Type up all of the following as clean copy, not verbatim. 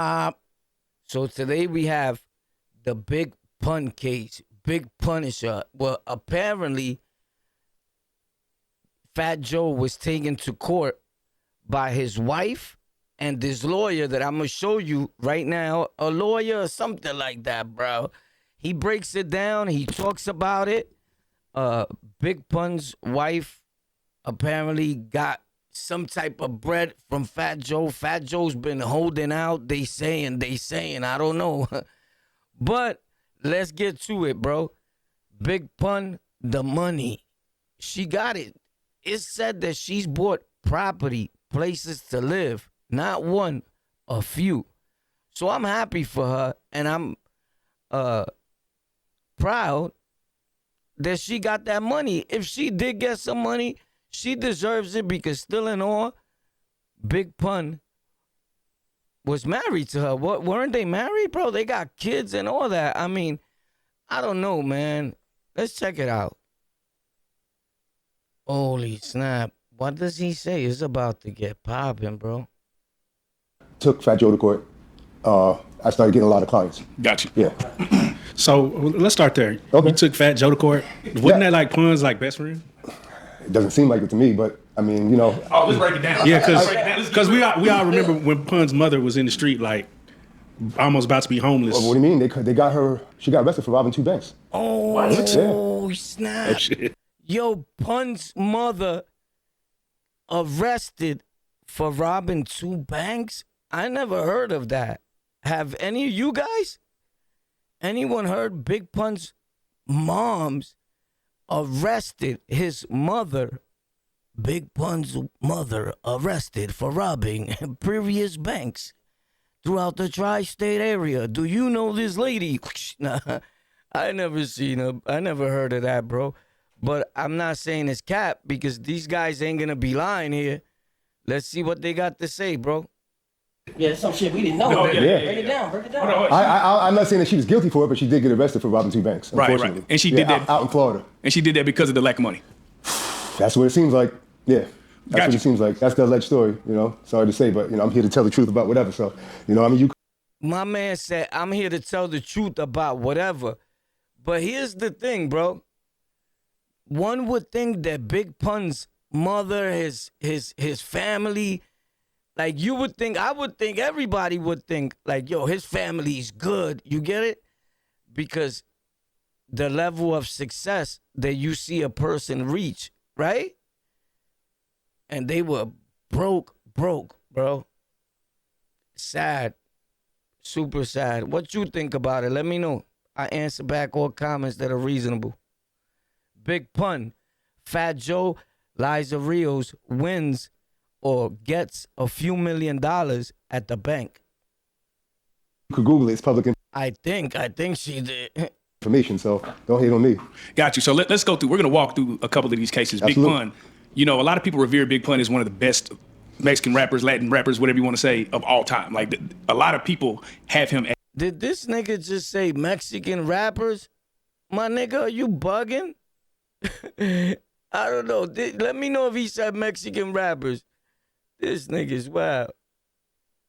Uh, so today we have the Big Pun case, Big Punisher. Well, apparently, Fat Joe was taken to court by his wife and this lawyer that I'm gonna show you right now, a lawyer or something like that, bro. He breaks it down. He talks about it. Big Pun's wife apparently got some type of bread from Fat Joe. Fat Joe's been holding out. They saying, I don't know. But let's get to it, bro. Big Pun, the money. She got it. It's said that she's bought property, places to live. Not one, a few. So I'm happy for her, and I'm proud that she got that money. If she did get some money, she deserves it because still in all, Big Pun was married to her. What, weren't they married, bro? They got kids and all that. I mean, I don't know, man. Let's check it out. Holy snap. What does he say? It's about to get popping, bro. Took Fat Joe to court. I started getting a lot of clients. Gotcha. Yeah. So let's start there. Okay. You took Fat Joe to court. Wasn't that like Pun's like best friend? It doesn't seem like it to me, but I mean, you know. Oh, let's break it down. Yeah, because we all remember when Pun's mother was in the street, like almost about to be homeless. What do you mean? They got her. She got arrested for robbing 2 banks. Oh, snap. Oh, shit. Yo, Pun's mother arrested for robbing 2 banks? I never heard of that. Have any of you guys? Anyone heard Big Pun's mom's arrested his mother? Big Pun's mother arrested for robbing previous banks throughout the tri-state area. Do you know this lady? Nah, I never seen her. I never heard of that, bro. But I'm not saying it's cap because these guys ain't gonna be lying here. Let's see what they got to say, bro. Yeah, that's some shit we didn't know. No, Break yeah. it down. I'm not saying that she was guilty for it, but she did get arrested for robbing 2 banks. Right. Unfortunately. And she did that out in Florida. And she did that because of the lack of money. That's what it seems like. Yeah. That's Gotcha. what it seems like. That's the alleged story, you know. Sorry to say, but, you know, I'm here to tell the truth about whatever. So, you know, I mean, you. My man said, I'm here to tell the truth about whatever. But here's the thing, bro. One would think that Big Pun's mother, his family, like you would think, I would think, everybody would think, like, yo, his family's good. You get it? Because the level of success that you see a person reach, right? And they were broke, bro. Sad. Super sad. What you think about it? Let me know. I answer back all comments that are reasonable. Big Pun. Fat Joe, Liza Rios wins or gets a few $1 million at the bank. You could Google it. It's public I think she did. information, so don't hate on me. Got you. So let's go through. We're going to walk through a couple of these cases. Absolutely. Big Pun. You know, a lot of people revere Big Pun as one of the best Mexican rappers, Latin rappers, whatever you want to say, of all time. Like, a lot of people have him. Did this nigga just say Mexican rappers? My nigga, are you bugging? I don't know. Let me know if he said Mexican rappers. This nigga's wild.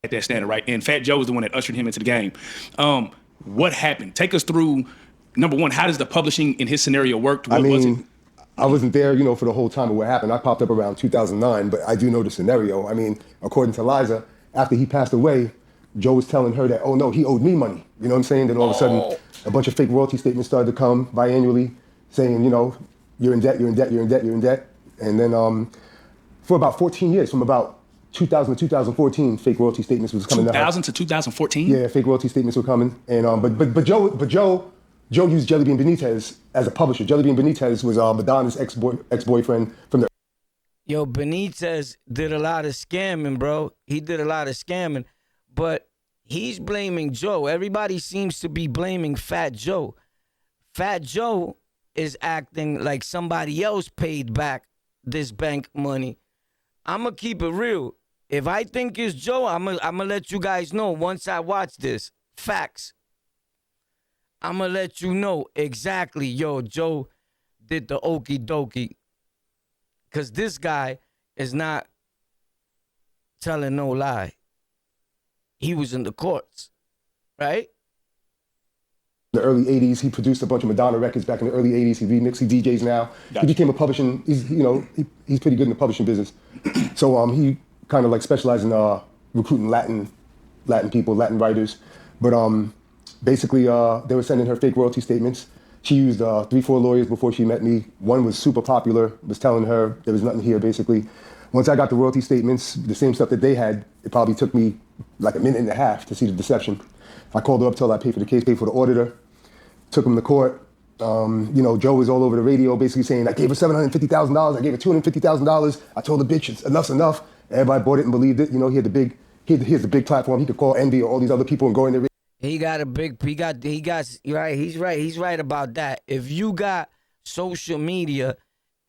At that standard, right? And Fat Joe was the one that ushered him into the game. What happened? Take us through, number one, how does the publishing in his scenario work? What was it? I wasn't there, you know, for the whole time of what happened. I popped up around 2009, but I do know the scenario. I mean, according to Liza, after he passed away, Joe was telling her that, oh no, he owed me money. You know what I'm saying? Then all of a sudden, a bunch of fake royalty statements started to come biannually saying, you know, you're in debt. And then for about 14 years, from about 2000 to 2014, fake royalty statements was coming. 2000 to 2014? Yeah, fake royalty statements were coming. And but Joe used Jelly Bean Benitez as a publisher. Jelly Bean Benitez was Madonna's ex-boyfriend from the. Yo, Benitez did a lot of scamming, bro. He did a lot of scamming, but he's blaming Joe. Everybody seems to be blaming Fat Joe. Fat Joe is acting like somebody else paid back this bank money. I'm going to keep it real. If I think it's Joe, I'm gonna let you guys know once I watch this. Facts. I'm going to let you know exactly, yo, Joe did the okie dokie. Because this guy is not telling no lie. he was in the courts, right? The early 80s, he produced a bunch of Madonna records back in the early 80s. He remixed, he DJs now. Gotcha. He became a publishing, he's pretty good in the publishing business. So he kind of like specialized in recruiting Latin people, Latin writers. But basically, they were sending her fake royalty statements. She used 3-4 lawyers before she met me. One was super popular, was telling her there was nothing here, basically. Once I got the royalty statements, the same stuff that they had, it probably took me like a minute and a half to see the deception. I called her up, told her I paid for the case, paid for the auditor, took him to court. Joe was all over the radio basically saying, I gave her $750,000, I gave her $250,000. I told the bitch, enough's enough. Everybody bought it and believed it. He had the big platform. He could call Envy or all these other people and go in there. He's right about that. If you got social media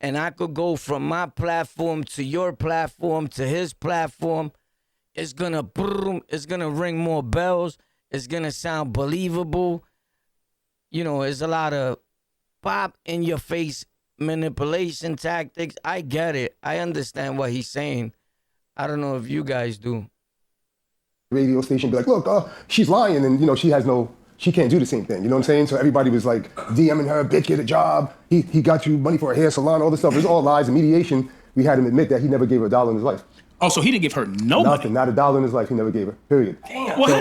and I could go from my platform to your platform to his platform, it's gonna ring more bells. It's gonna sound believable. There's a lot of pop in your face manipulation tactics. I get it. I understand what he's saying. I don't know if you guys do. Radio station be like, look, she's lying, and she can't do the same thing. You know what I'm saying? So everybody was like DMing her, bitch, get a job. He got you money for a hair salon, all this stuff. It was all lies and mediation. We had him admit that he never gave her $1 in his life. Oh, so he didn't give her no Nothing, money? not $1 in his life. He never gave her. Period. Damn. Well,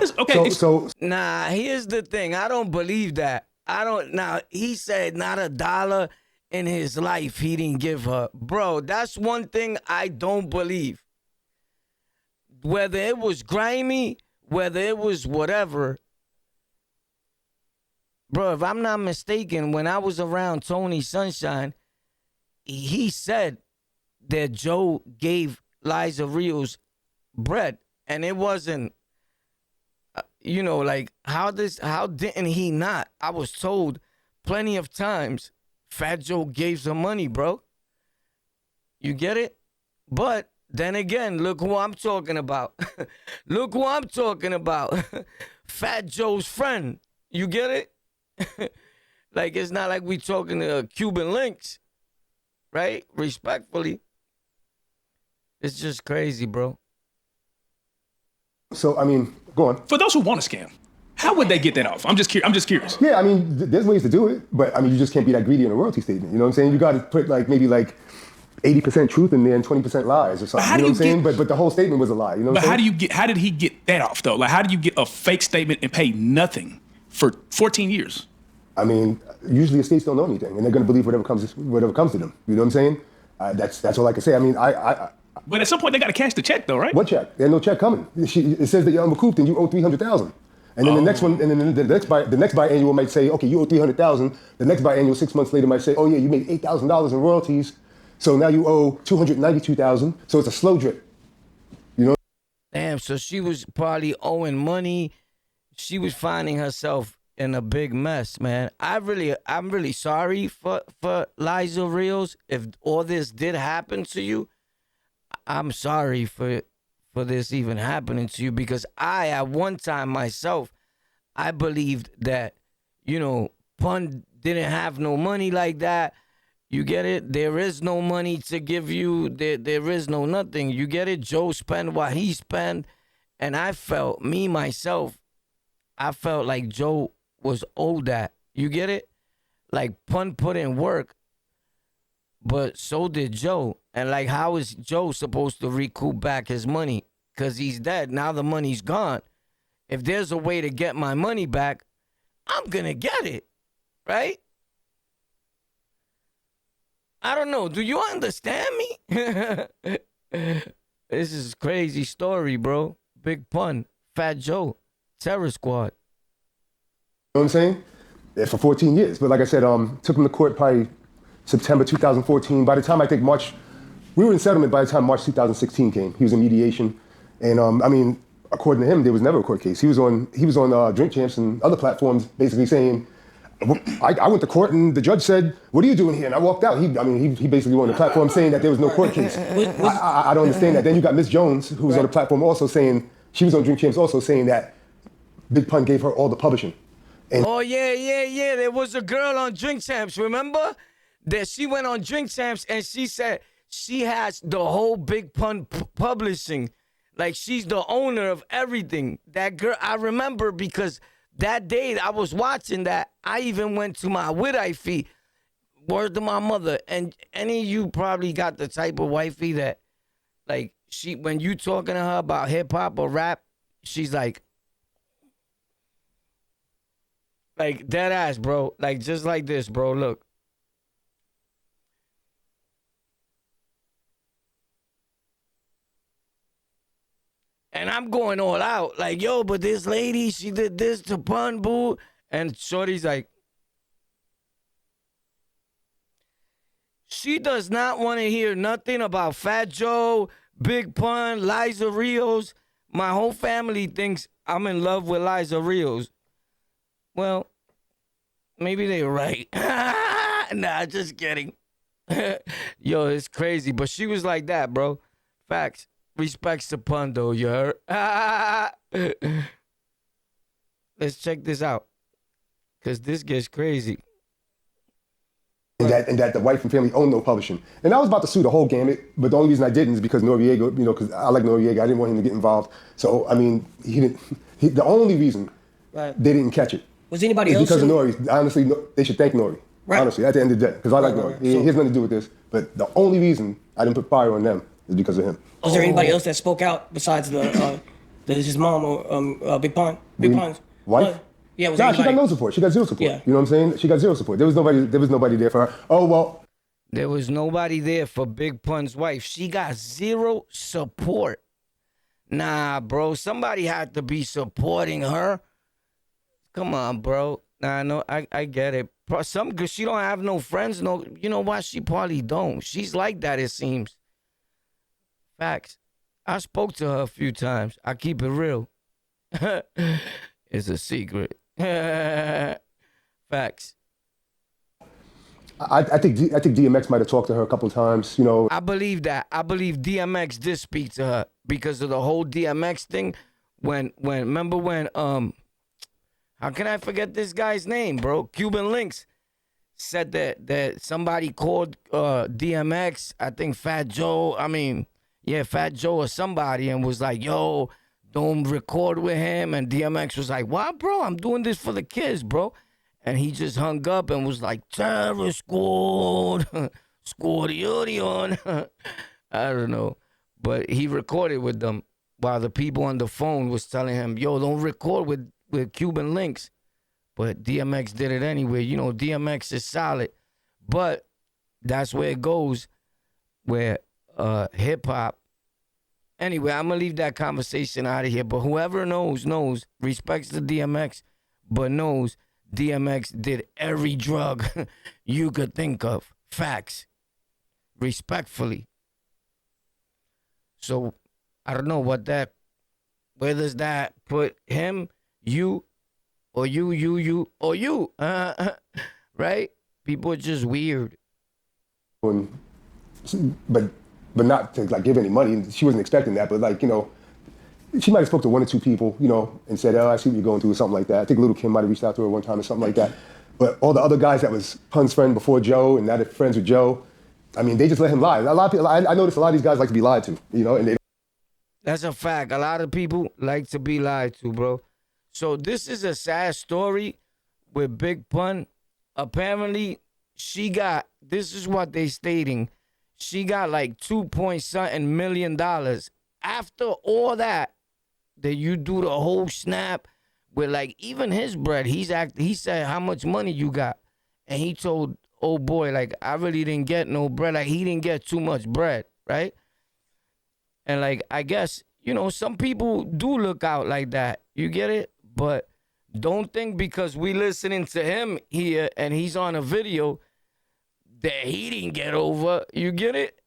Nah, here's the thing. I don't believe that. He said not $1 in his life he didn't give her. Bro, that's one thing I don't believe. Whether it was grimy, whether it was whatever. Bro, if I'm not mistaken, when I was around Tony Sunshine, he said that Joe gave Liza Rios bread. And it wasn't, how didn't he not? I was told plenty of times Fat Joe gave some money, bro. You get it? But then again, look who I'm talking about. Look who I'm talking about. Fat Joe's friend. You get it? Like, it's not like we talking to Cuban links, right? Respectfully. It's just crazy, bro. So, go on. For those who want to scam, how would they get that off? I'm just curious. Yeah, there's ways to do it, but you just can't be that greedy in a royalty statement. You know what I'm saying? You got to put maybe 80% truth in there and 20% lies or something. You know what I'm saying? But the whole statement was a lie. You know what I'm saying? How did he get that off though? Like, how do you get a fake statement and pay nothing for 14 years? Usually estates don't know anything, and they're going to believe whatever comes to them. You know what I'm saying? That's all I can say. But at some point they got to cash the check though, right? What check? There's no check coming. It says that you're unrecouped and you owe $300,000. And then the next one, and then the next biannual might say, okay, you owe $300,000. The next biannual 6 months later might say, oh yeah, you made $8,000 in royalties, so now you owe $292,000. So it's a slow drip. You know? Damn. So she was probably owing money. She was finding herself in a big mess, man. I'm really sorry for Liza Rios. If all this did happen to you, I'm sorry for this even happening to you, because at one time myself, I believed that, Pun didn't have no money like that. You get it? There is no money to give you. There is no nothing. You get it? Joe spent what he spent. And I felt like Joe was owed that. You get it? Like, Pun put in work, but so did Joe. And how is Joe supposed to recoup back his money? Because he's dead. Now the money's gone. If there's a way to get my money back, I'm going to get it. Right? I don't know. Do you understand me? This is a crazy story, bro. Big Pun, Fat Joe, Terror Squad. You know what I'm saying? Yeah, for 14 years. But like I said, took him to court probably September 2014. By the time March, we were in settlement by the time March 2016 came. He was in mediation. And according to him, there was never a court case. He was on Drink Champs and other platforms basically saying, I went to court and the judge said, what are you doing here? And I walked out. He basically went on the platform saying that there was no court case. I don't understand that. Then you got Miss Jones, who was on the platform also saying, she was on Drink Champs also saying that Big Pun gave her all the publishing. And yeah. There was a girl on Drink Champs, remember? That she went on Drink Champs and she said she has the whole Big Pun publishing. Like she's the owner of everything. That girl, I remember because that day I was watching that. I even went to my wifey, word to my mother. And any of you probably got the type of wifey that, like, when you talking to her about hip hop or rap, she's like dead ass, bro. Like just like this, bro. Look. And I'm going all out. Like, yo, but this lady, she did this to Pun Boo. And Shorty's like, she does not want to hear nothing about Fat Joe, Big Pun, Liza Rios. My whole family thinks I'm in love with Liza Rios. Well, maybe they're right. Nah, just kidding. Yo, it's crazy. But she was like that, bro. Facts. Respects to Pun, though, you heard? Let's check this out. Because this gets crazy. And that the wife and family owned no publishing. And I was about to sue the whole gamut, but the only reason I didn't is because Noriega, because I like Noriega, I didn't want him to get involved. So, I mean, the only reason they didn't catch it was anybody else because of Nori. Honestly, they should thank Nori. Right. Honestly, at the end of the day, because I like Nori. He has nothing to do with this. But the only reason I didn't put fire on them is because of him. Was there anybody else that spoke out besides his mom or Big Pun? Big Pun's wife? Yeah, was Nah, she got no support. She got zero support. Yeah. You know what I'm saying? She got zero support. There was nobody there for her. Oh, well. There was nobody there for Big Pun's wife. She got zero support. Nah, bro. Somebody had to be supporting her. Come on, bro. Nah, no, I get it. Because she don't have no friends. No, you know why? She probably don't. She's like that, it seems. Facts. I spoke to her a few times. I keep it real. It's a secret. Facts. I think DMX might have talked to her a couple of times, I believe that. I believe DMX did speak to her because of the whole DMX thing. Remember when how can I forget this guy's name, bro? Cuban Links said that somebody called DMX, I think Fat Joe or somebody, and was like, yo, don't record with him. And DMX was like, what, bro? I'm doing this for the kids, bro. And he just hung up and was like, terror squad, squad-ion. I don't know. But he recorded with them while the people on the phone was telling him, yo, don't record with Cuban Links. But DMX did it anyway. DMX is solid. But that's where it goes, where hip-hop. Anyway, I'm going to leave that conversation out of here. But whoever knows, respects the DMX, but knows DMX did every drug you could think of. Facts. Respectfully. So, I don't know where does that put him, you, or you, or you? Right? People are just weird. But not to give any money. She wasn't expecting that, but she might have spoke to one or two people, and said, oh, I see what you're going through or something like that. I think Little Kim might have reached out to her one time or something like that. But all the other guys that was Pun's friend before Joe and now they're friends with Joe, I mean, they just let him lie. A lot of people, I noticed a lot of these guys like to be lied to, and they. That's a fact. A lot of people like to be lied to, bro. So this is a sad story with Big Pun. Apparently, this is what they stating, she got like $2.something million. After all that you do the whole snap with even his bread, he said, how much money you got? And he told, oh boy, I really didn't get no bread. He didn't get too much bread, right? And I guess, some people do look out like that. You get it? But don't think because we listening to him here and he's on a video that he didn't get over. You get it?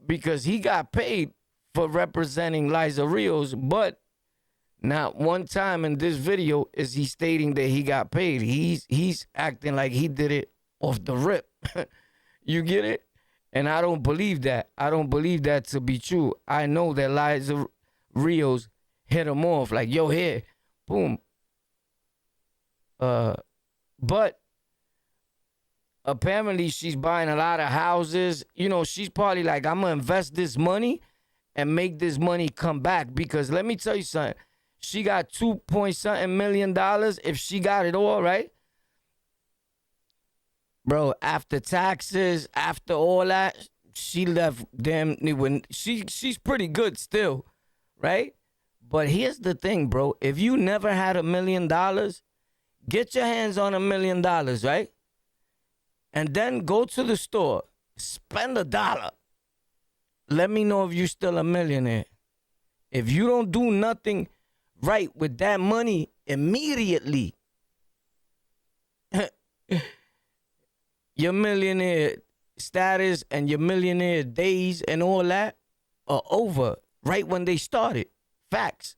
Because he got paid for representing Liza Rios, but not one time in this video is he stating that he got paid. He's acting like he did it off the rip. You get it? And I don't believe that. I don't believe that to be true. I know that Liza Rios hit him off yo, here, boom. But apparently she's buying a lot of houses. She's probably I'm going to invest this money and make this money come back. Because let me tell you something. She got $2 million. If she got it all, right? Bro, after taxes, after all that, she left them. She's pretty good still, right? But here's the thing, bro. If you never had $1 million, get your hands on $1 million, right? And then go to the store, spend $1. Let me know if you're still a millionaire. If you don't do nothing right with that money immediately, your millionaire status and your millionaire days and all that are over right when they started. Facts.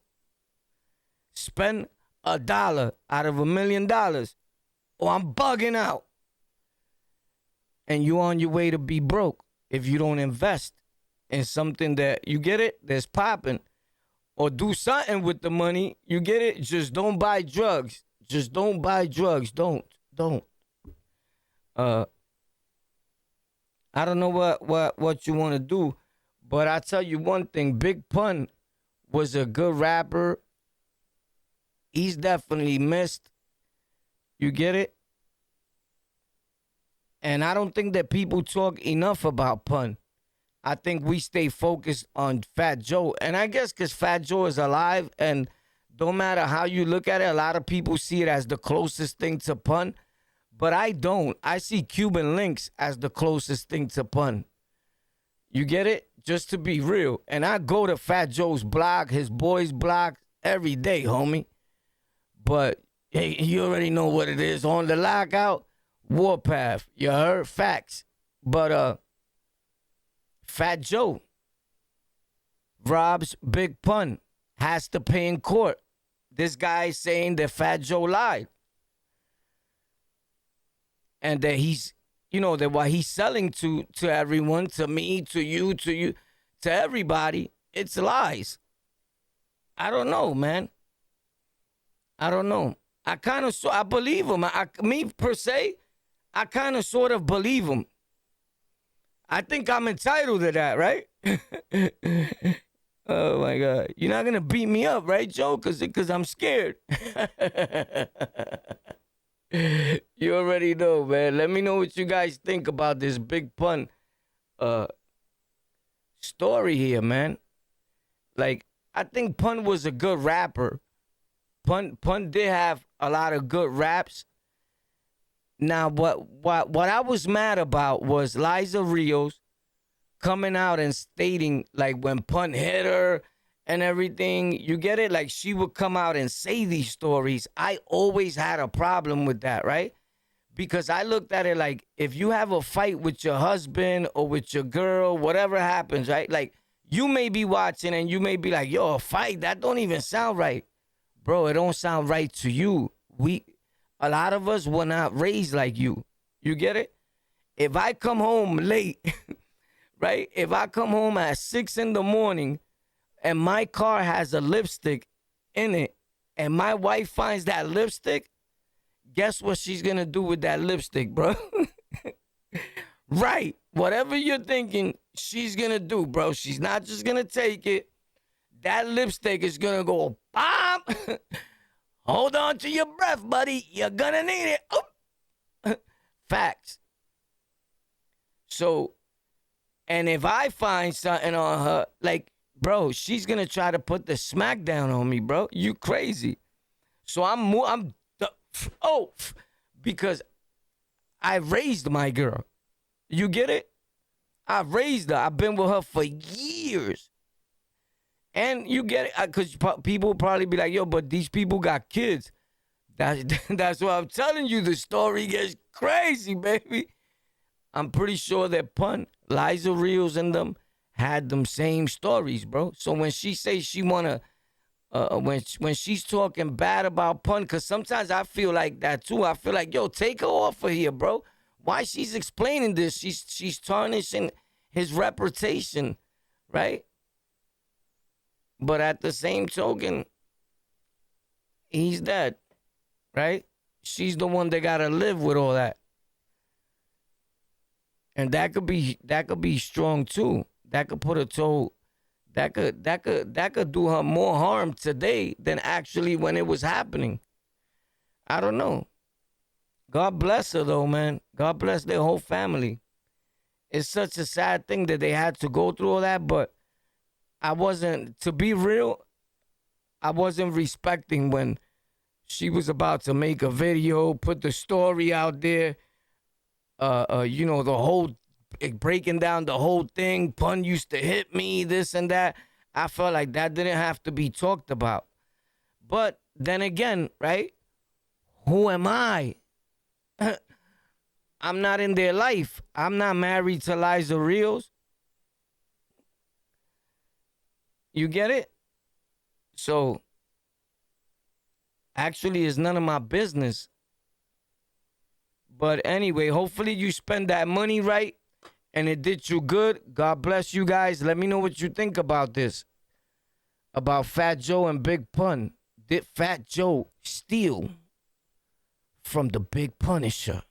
Spend $1 out of $1 million, or I'm bugging out. And you on your way to be broke if you don't invest in something that, you get it, that's popping. Or do something with the money, you get it? Just don't buy drugs. Just don't buy drugs. Don't. I don't know what you want to do, but I tell you one thing, Big Pun was a good rapper. He's definitely missed. You get it? And I don't think that people talk enough about Pun. I think we stay focused on Fat Joe. And I guess because Fat Joe is alive, and don't matter how you look at it, a lot of people see it as the closest thing to Pun. But I don't. I see Cuban Links as the closest thing to Pun. You get it? Just to be real. And I go to Fat Joe's blog, his boys' blog, every day, homie. But hey, you already know what it is. On the Lockout, Warpath. You heard? Facts. But Fat Joe robs Big Pun, has to pay in court. This guy is saying that Fat Joe lied. And that he's, that what he's selling to everyone, to me, to you, to everybody, it's lies. I don't know, man. I don't know. I kind of, I believe him. Me, per se, I kind of sort of believe him. I think I'm entitled to that, right? Oh, my God. You're not going to beat me up, right, Joe? Because I'm scared. You already know, man. Let me know what you guys think about this Big Pun story here, man. Like, I think Pun was a good rapper. Pun did have a lot of good raps. Now, what I was mad about was Liza Rios coming out and stating, like, when Pun hit her and everything, you get it? Like, she would come out and say these stories. I always had a problem with that, right? Because I looked at it like, if you have a fight with your husband or with your girl, whatever happens, right? Like, you may be watching and you may be like, yo, a fight? That don't even sound right. Bro, it don't sound right to you. A lot of us were not raised like you. You get it? If I come home late, right? If I come home at 6 a.m, and my car has a lipstick in it, and my wife finds that lipstick, guess what she's going to do with that lipstick, bro? Right. Whatever you're thinking, she's going to do, bro. She's not just going to take it. That lipstick is going to go, bam! Hold on to your breath, buddy. You're going to need it. Oh. Facts. So, and if I find something on her, like, bro, she's going to try to put the smack down on me, bro. You crazy. So because I raised my girl. You get it? I raised her. I've been with her for years. And you get it? Because people will probably be like, yo, but these people got kids. That's what I'm telling you. The story gets crazy, baby. I'm pretty sure that Pun, Liza Rios and them, had them same stories, bro. So when she says she wanna, when she's talking bad about Pun, because sometimes I feel like that too. I feel like, yo, take her off of here, bro. Why she's explaining this? She's tarnishing his reputation, right? But at the same token, he's dead, right? She's the one that gotta live with all that. And that could be strong too. That could put a toll that could do her more harm today than actually when it was happening. I don't know. God bless her though, man. God bless their whole family. It's such a sad thing that they had to go through all that, but to be real, I wasn't respecting when she was about to make a video, put the story out there, the whole, breaking down the whole thing. Pun used to hit me, this and that. I felt like that didn't have to be talked about. But then again, right? Who am I? I'm not in their life. I'm not married to Liza Rios. You get it? So, actually, it's none of my business. But anyway, hopefully you spend that money right and it did you good. God bless you guys. Let me know what you think about this. About Fat Joe and Big Pun. Did Fat Joe steal from the Big Punisher?